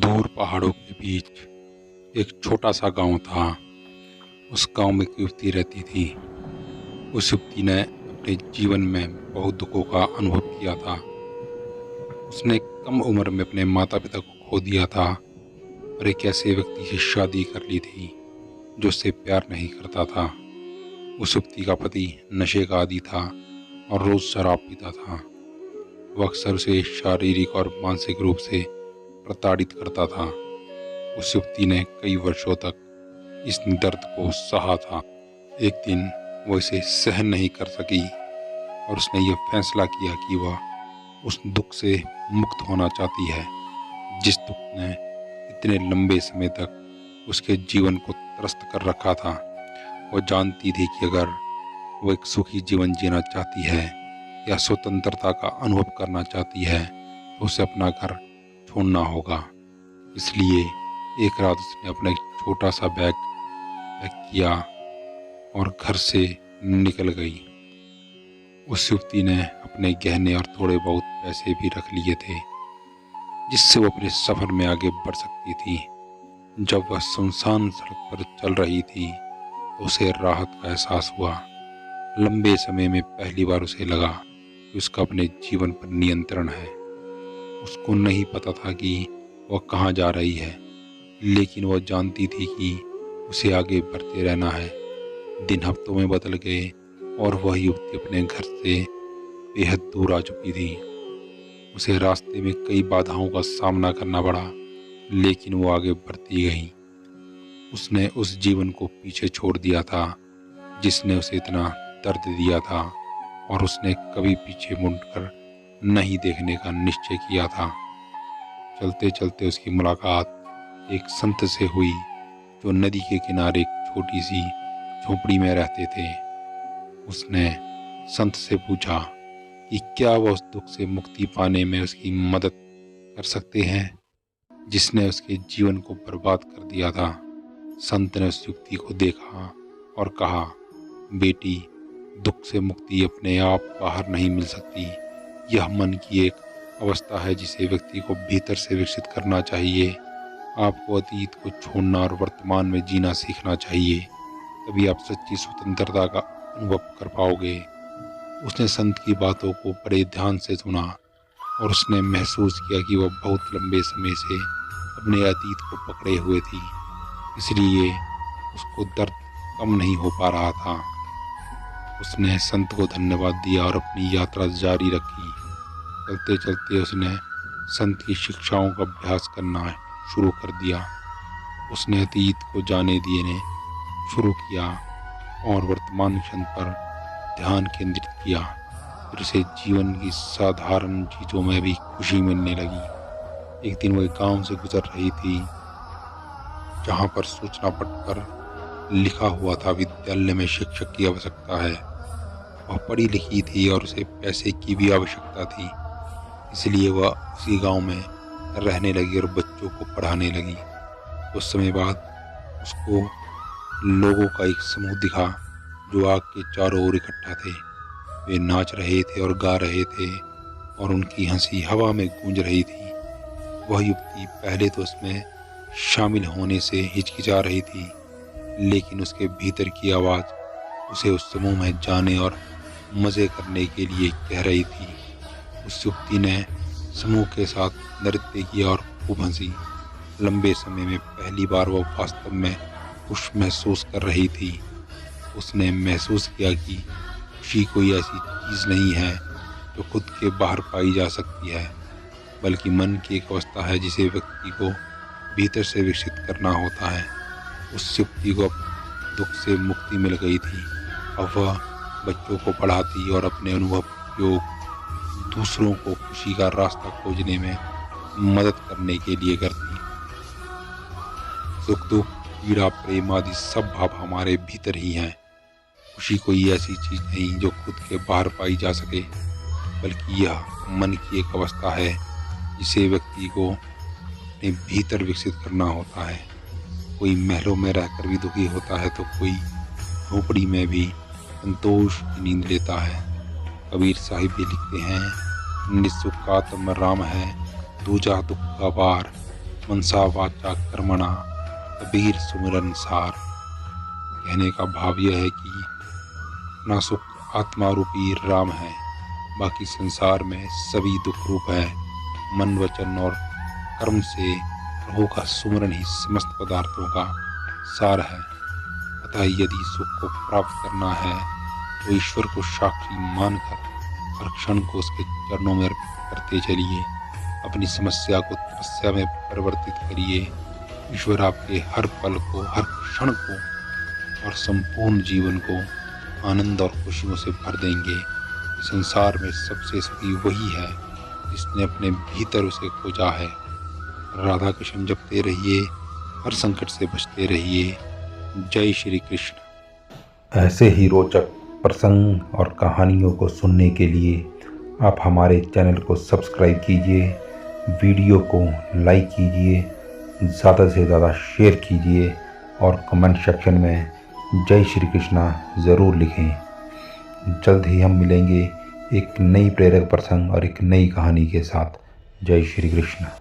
दूर पहाड़ों के बीच एक छोटा सा गांव था। उस गांव में एक युवती रहती थी। उस युवती ने अपने जीवन में बहुत दुखों का अनुभव किया था। उसने कम उम्र में अपने माता पिता को खो दिया था और एक ऐसे व्यक्ति से शादी कर ली थी जो उससे प्यार नहीं करता था। उस युवती का पति नशे का आदी था और रोज शराब पीता था। वह अक्सर उसे शारीरिक और मानसिक रूप से प्रताड़ित करता था। उस युवती ने कई वर्षों तक इस दर्द को सहा था। एक दिन वो इसे सहन नहीं कर सकी और उसने ये फैसला किया कि वह उस दुख से मुक्त होना चाहती है जिस दुख ने इतने लंबे समय तक उसके जीवन को त्रस्त कर रखा था। वो जानती थी कि अगर वो एक सुखी जीवन जीना चाहती है या स्वतंत्रता का अनुभव करना चाहती है तो उसे अपना घर छोड़ना होगा। इसलिए एक रात उसने अपना एक छोटा सा बैग पैक किया और घर से निकल गई। उस युवती ने अपने गहने और थोड़े बहुत पैसे भी रख लिए थे जिससे वो अपने सफर में आगे बढ़ सकती थी। जब वह सुनसान सड़क पर चल रही थी तो उसे राहत का एहसास हुआ। लंबे समय में पहली बार उसे लगा कि उसका अपने जीवन पर नियंत्रण है। उसको नहीं पता था कि वह कहाँ जा रही है, लेकिन वह जानती थी कि उसे आगे बढ़ते रहना है। दिन हफ्तों में बदल गए और वह युवती अपने घर से बेहद दूर आ चुकी थी। उसे रास्ते में कई बाधाओं का सामना करना पड़ा, लेकिन वो आगे बढ़ती गई। उसने उस जीवन को पीछे छोड़ दिया था जिसने उसे इतना दर्द दिया था और उसने कभी पीछे मुड़कर नहीं देखने का निश्चय किया था। चलते चलते उसकी मुलाकात एक संत से हुई जो नदी के किनारे एक छोटी सी झोपड़ी में रहते थे। उसने संत से पूछा कि क्या वह उस दुख से मुक्ति पाने में उसकी मदद कर सकते हैं जिसने उसके जीवन को बर्बाद कर दिया था। संत ने उस युवती को देखा और कहा, बेटी, दुख से मुक्ति अपने आप बाहर नहीं मिल सकती। यह मन की एक अवस्था है जिसे व्यक्ति को भीतर से विकसित करना चाहिए। आपको अतीत को छोड़ना और वर्तमान में जीना सीखना चाहिए, तभी आप सच्ची स्वतंत्रता का अनुभव कर पाओगे। उसने संत की बातों को बड़े ध्यान से सुना और उसने महसूस किया कि वह बहुत लंबे समय से अपने अतीत को पकड़े हुए थी, इसलिए उसको दर्द कम नहीं हो पा रहा था। उसने संत को धन्यवाद दिया और अपनी यात्रा जारी रखी। चलते चलते उसने संत की शिक्षाओं का अभ्यास करना शुरू कर दिया। उसने अतीत को जाने देने शुरू किया और वर्तमान क्षण पर ध्यान केंद्रित किया। फिर उसे जीवन की साधारण चीज़ों में भी खुशी मिलने लगी। एक दिन वह गांव से गुजर रही थी जहां पर सूचना पट पर लिखा हुआ था, विद्यालय में शिक्षक की आवश्यकता है। वह पढ़ी लिखी थी और उसे पैसे की भी आवश्यकता थी, इसलिए वह उसी गांव में रहने लगी और बच्चों को पढ़ाने लगी। कुछ समय बाद उसको लोगों का एक समूह दिखा जो आग के चारों ओर इकट्ठा थे। वे नाच रहे थे और गा रहे थे और उनकी हंसी हवा में गूंज रही थी। वह युवती पहले तो उसमें शामिल होने से हिचकिचा रही थी, लेकिन उसके भीतर की आवाज़ उसे उस समूह में जाने और मज़े करने के लिए कह रही थी। उस युवती ने समूह के साथ नृत्य किया और खूब हंसी। लंबे समय में पहली बार वह वास्तव में खुश महसूस कर रही थी। उसने महसूस किया कि खुशी कोई ऐसी चीज़ नहीं है जो खुद के बाहर पाई जा सकती है, बल्कि मन की एक अवस्था है जिसे व्यक्ति को भीतर से विकसित करना होता है। उस युवती को अब दुख से मुक्ति मिल गई थी। अब वह बच्चों को पढ़ाती और अपने अनुभव उपयोग दूसरों को खुशी का रास्ता खोजने में मदद करने के लिए करती। सुख दुख पीड़ा प्रेम आदि सब भाव हमारे भीतर ही हैं। खुशी कोई ऐसी चीज़ नहीं जो खुद के बाहर पाई जा सके, बल्कि यह मन की एक अवस्था है जिसे व्यक्ति को अपने भीतर विकसित करना होता है। कोई महलों में रहकर भी दुखी होता है तो कोई झोपड़ी में भी संतोष की नींद लेता है। कबीर साहिब भी लिखते हैं, निसुखात्म राम है दूजा दुख का पार, मनसा वाचा कर्मणा कबीर सुमिरन सार। कहने का भाव यह है कि अपना सुख आत्मा रूपी राम है, बाकी संसार में सभी दुख रूप है। मन वचन और कर्म से प्रभु का सुमिरन ही समस्त पदार्थों का सार है। अतः यदि सुख को प्राप्त करना है तो ईश्वर को साक्षी मानकर हर क्षण को उसके चरणों में अर्पित करते चलिए। अपनी समस्या को तपस्या में परिवर्तित करिए। ईश्वर आपके हर पल को, हर क्षण को और संपूर्ण जीवन को आनंद और खुशियों से भर देंगे। संसार में सबसे सुखी वही है जिसने अपने भीतर उसे खोजा है। राधा कृष्ण जपते रहिए, हर संकट से बचते रहिए। जय श्री कृष्ण। ऐसे ही रोचक प्रसंग और कहानियों को सुनने के लिए आप हमारे चैनल को सब्सक्राइब कीजिए, वीडियो को लाइक कीजिए, ज़्यादा से ज़्यादा शेयर कीजिए और कमेंट सेक्शन में जय श्री कृष्णा ज़रूर लिखें। जल्द ही हम मिलेंगे एक नई प्रेरक प्रसंग और एक नई कहानी के साथ। जय श्री कृष्ण।